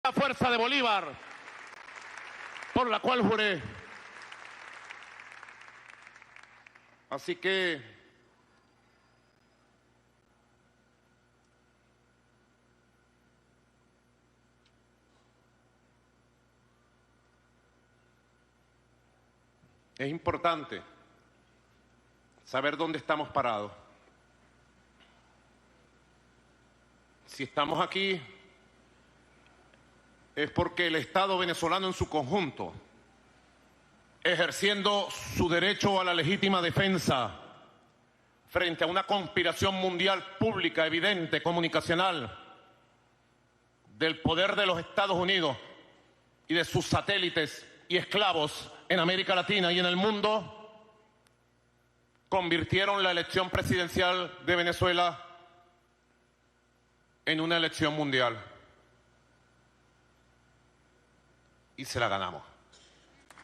la fuerza de Bolívar, por la cual juré. Así que es importante saber dónde estamos parados. Si estamos aquí es porque el Estado venezolano en su conjunto, ejerciendo su derecho a la legítima defensa frente a una conspiración mundial pública, evidente, comunicacional, del poder de los Estados Unidos y de sus satélites y esclavos en América Latina y en el mundo, convirtieron la elección presidencial de Venezuela en una elección mundial. Y se la ganamos.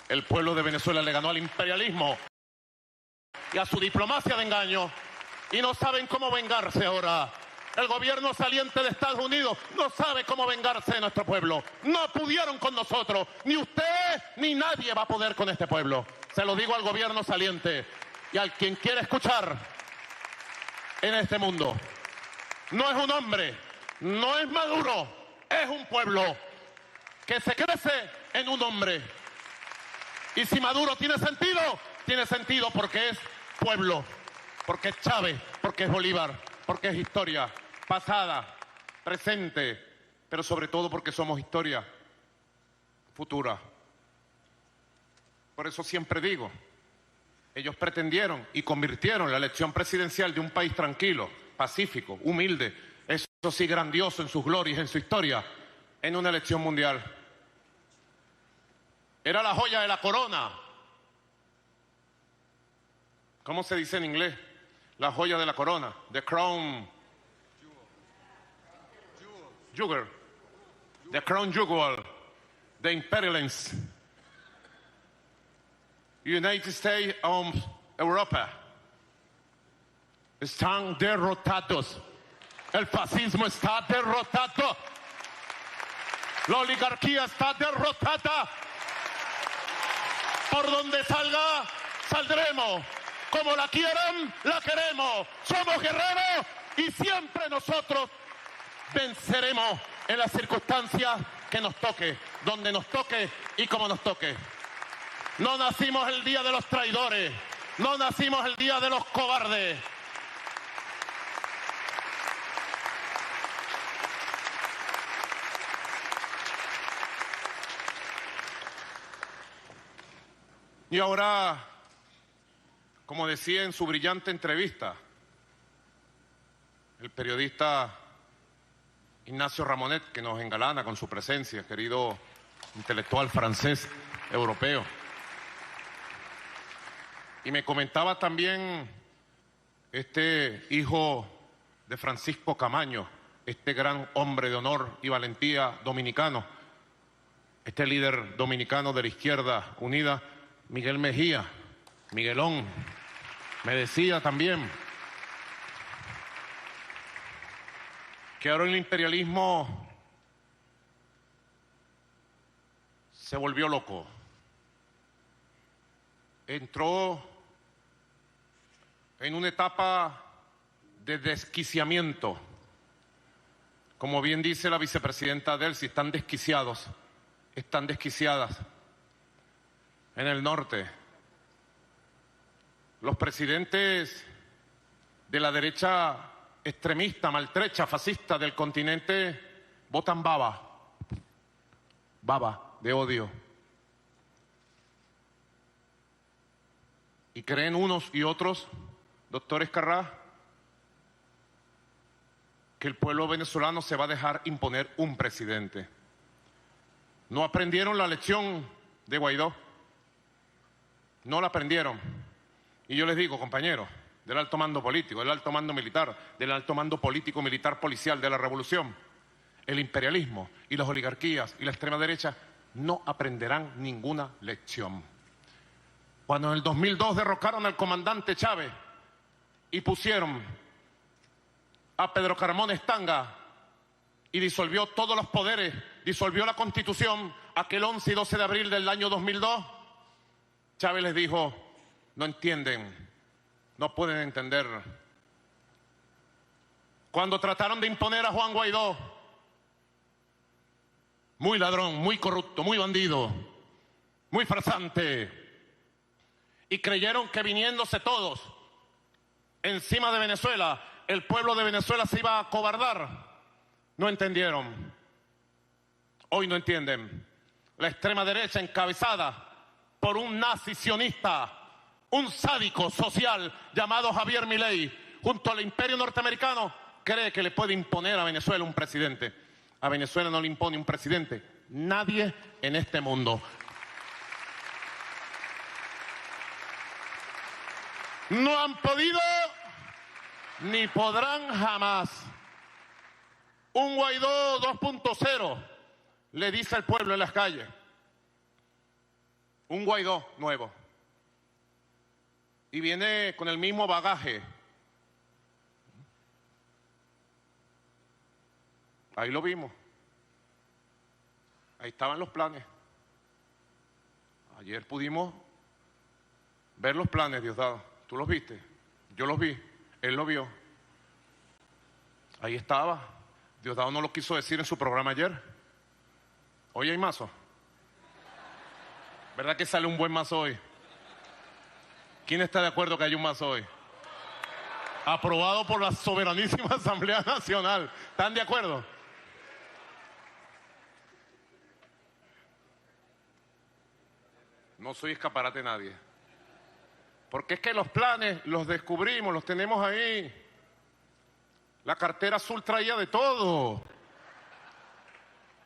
El pueblo de Venezuela le ganó al imperialismo y a su diplomacia de engaño, y no saben cómo vengarse ahora. El gobierno saliente de Estados Unidos no sabe cómo vengarse de nuestro pueblo. No pudieron con nosotros, ni usted ni nadie va a poder con este pueblo. Se lo digo al gobierno saliente y al quien quiera escuchar en este mundo. No es un hombre, no es Maduro, es un pueblo que se crece en un hombre. Y si Maduro tiene sentido porque es pueblo, porque es Chávez, porque es Bolívar, porque es historia pasada, presente, pero sobre todo porque somos historia futura. Por eso siempre digo, ellos pretendieron y convirtieron la elección presidencial de un país tranquilo, pacífico, humilde, eso sí grandioso en sus glorias, en su historia, en una elección mundial. Era la joya de la corona. ¿Cómo se dice en inglés? La joya de la corona. The crown jewel. The crown jewel. The imperialists. United States of Europa. Están derrotados. El fascismo está derrotado. La oligarquía está derrotada. Por donde salga, saldremos. Como la quieran, la queremos. Somos guerreros y siempre nosotros venceremos en las circunstancias que nos toque, donde nos toque y como nos toque. No nacimos el día de los traidores, no nacimos el día de los cobardes. Y ahora, como decía en su brillante entrevista, el periodista Ignacio Ramonet, que nos engalana con su presencia, querido intelectual francés, europeo. Y me comentaba también este hijo de Francisco Camaño, este gran hombre de honor y valentía dominicano, este líder dominicano de la izquierda unida, Miguel Mejía, Miguelón, me decía también que ahora el imperialismo se volvió loco. Entró en una etapa de desquiciamiento. Como bien dice la vicepresidenta Delcy, están desquiciadas en el norte. Los presidentes de la derecha extremista, maltrecha, fascista del continente votan baba de odio. Y creen unos y otros, doctor Escarrá, que el pueblo venezolano se va a dejar imponer un presidente. No aprendieron la lección de Guaidó. No la aprendieron. Y yo les digo, compañeros, del alto mando político, del alto mando militar, del alto mando político, militar, policial de la revolución, el imperialismo y las oligarquías y la extrema derecha no aprenderán ninguna lección. Cuando en el 2002 derrocaron al comandante Chávez y pusieron a Pedro Caramón Estanga y disolvió todos los poderes, disolvió la Constitución aquel 11 y 12 de abril del año 2002, Chávez les dijo: no entienden, no pueden entender. Cuando trataron de imponer a Juan Guaidó, muy ladrón, muy corrupto, muy bandido, muy farsante, y creyeron que viniéndose todos encima de Venezuela, el pueblo de Venezuela se iba a acobardar, no entendieron. Hoy no entienden. La extrema derecha, encabezada por un nazi sionista, un sádico social llamado Javier Milei, junto al imperio norteamericano, cree que le puede imponer a Venezuela un presidente. A Venezuela no le impone un presidente nadie en este mundo. No han podido ni podrán jamás. Un Guaidó 2.0, le dice al pueblo en las calles. Un Guaidó nuevo. Y viene con el mismo bagaje. Ahí lo vimos. Ahí estaban los planes. Ayer pudimos ver los planes, Diosdado. ¿Tú los viste? Yo los vi. Él lo vio. Ahí estaba. Diosdado no lo quiso decir en su programa ayer. Hoy hay mazo. ¿Verdad que sale un buen mazo hoy? ¿Quién está de acuerdo que hay un mazo hoy? Aprobado por la soberanísima Asamblea Nacional. ¿Están de acuerdo? No soy escaparate de nadie. Porque es que los planes los descubrimos, los tenemos ahí. La cartera azul traía de todo.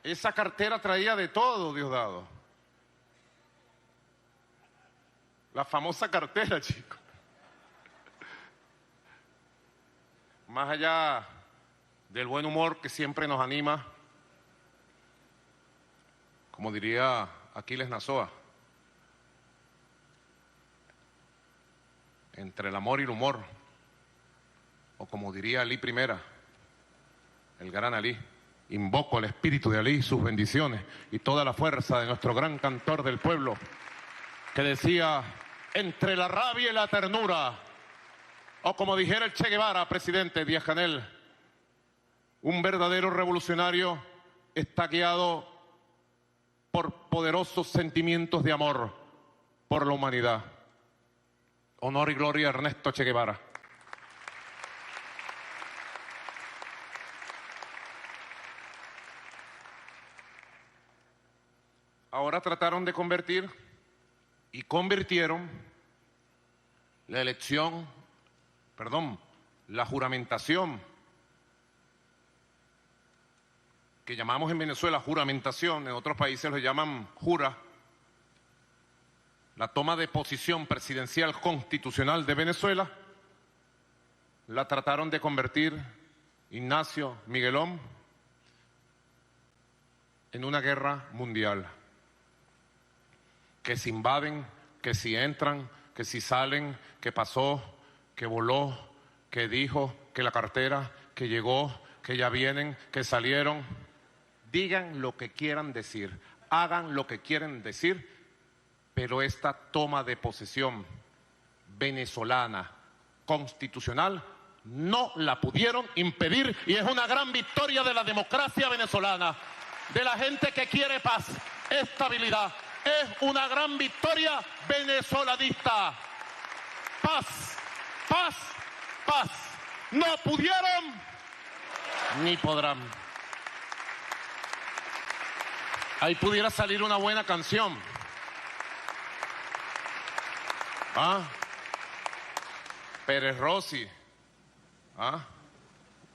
Esa cartera traía de todo, Diosdado. La famosa cartera, chicos. Más allá del buen humor que siempre nos anima, como diría Aquiles Nazoa, entre el amor y el humor, o como diría Alí Primera, el gran Alí, invoco al espíritu de Alí, sus bendiciones y toda la fuerza de nuestro gran cantor del pueblo, que decía: entre la rabia y la ternura, o como dijera el Che Guevara, presidente Díaz-Canel, un verdadero revolucionario está guiado por poderosos sentimientos de amor por la humanidad. Honor y gloria a Ernesto Che Guevara. Ahora trataron de convertir y convirtieron la juramentación, que llamamos en Venezuela juramentación, en otros países lo llaman jura, la toma de posición presidencial constitucional de Venezuela, la trataron de convertir Ignacio Miguelón en una guerra mundial. Que si invaden, que si entran, que si salen, que pasó, que voló, que dijo, que la cartera, que llegó, que ya vienen, que salieron. Digan lo que quieran decir, hagan lo que quieren decir, pero esta toma de posesión venezolana constitucional no la pudieron impedir, y es una gran victoria de la democracia venezolana, de la gente que quiere paz, estabilidad. Es una gran victoria venezolanista. Paz, paz, paz. No pudieron ni podrán. Ahí pudiera salir una buena canción. Pérez Rossi.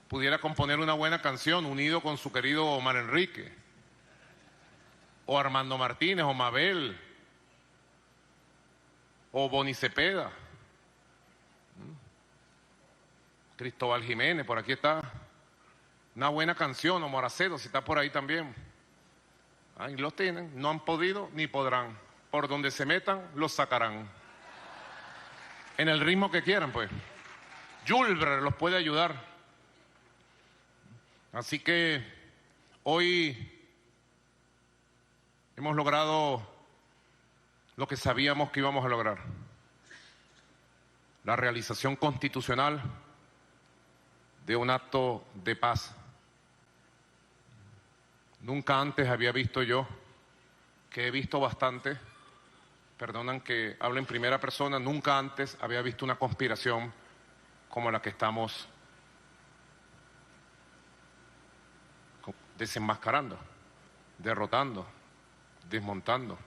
Pudiera componer una buena canción unido con su querido Omar Enrique. O Armando Martínez, o Mabel, o Boni Cepeda, Cristóbal Jiménez, por aquí está. Una buena canción, o Moracedo, si está por ahí también. Ahí los tienen, no han podido ni podrán. Por donde se metan, los sacarán. En el ritmo que quieran, pues. Julber los puede ayudar. Así que Hoy hemos logrado lo que sabíamos que íbamos a lograr: la realización constitucional de un acto de paz. Nunca antes había visto yo, que he visto bastante, perdonan que hable en primera persona, nunca antes había visto una conspiración como la que estamos desenmascarando, derrotando, desmontando.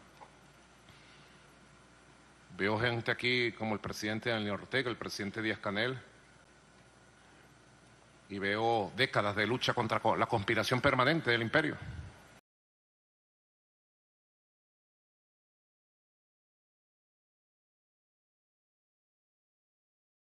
Veo gente aquí como el presidente Daniel Ortega, el presidente Díaz-Canel, y veo décadas de lucha contra la conspiración permanente del imperio.